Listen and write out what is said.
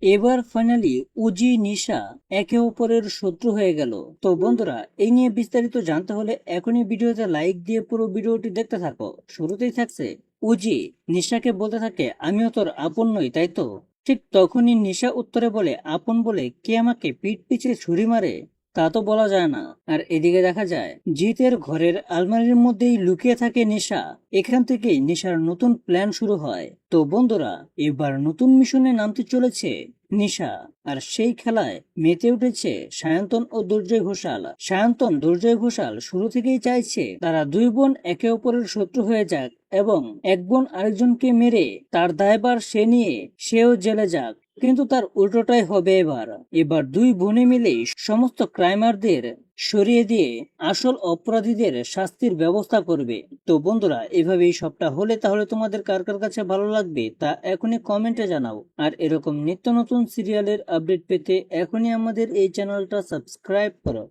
এবার ফাইনালি উজি নিশা একে অপরের শত্রু হয়ে গেল। তো বন্ধুরা, এই নিয়ে বিস্তারিত জানতে হলে এখনই ভিডিওতে লাইক দিয়ে পুরো ভিডিওটি দেখতে থাকো। শুরুতেই থাকছে উজি নিশাকে বলতে থাকে, আমিও তোর আপন নই তাই তো? ঠিক তখনই নিশা উত্তরে বলে, আপন বলে কে আমাকে পিঠ পিছে ছুরি মারে? তা তো বলা যায় না। আর এদিকে দেখা যায় জিতের ঘরের আলমারির মধ্যেই লুকিয়ে থাকে নিশা। এখান থেকেই নিশার নতুন প্ল্যান শুরু হয়। তো বন্ধুরা, এবার নতুন মিশনে নামতে চলেছে নিশা। আর সেই খেলায় মেতে উঠেছে সায়ন্তন ও দুর্জয় ঘোষাল। সায়ন্তন দুর্জয় ঘোষাল শুরু থেকেই চাইছে তারা দুই বোন একে অপরের শত্রু হয়ে যাক এবং এক বোন আরেকজনকে মেরে তার দায়ভার সে নিয়ে সেও জেলে যাক। কিন্তু তার উল্টোটাই হবে এবার। এবার দুই বোনে মিলে সমস্ত ক্রাইমারদের সরিয়ে দিয়ে আসল অপরাধীদের শাস্তির ব্যবস্থা করবে। তো বন্ধুরা, এভাবেই সবটা হলে তাহলে তোমাদের কার কার কাছে ভালো লাগবে তা এখনই কমেন্টে জানাও। আর এরকম নিত্য নতুন সিরিয়ালের আপডেট পেতে এখনই আমাদের এই চ্যানেলটা সাবস্ক্রাইব করো।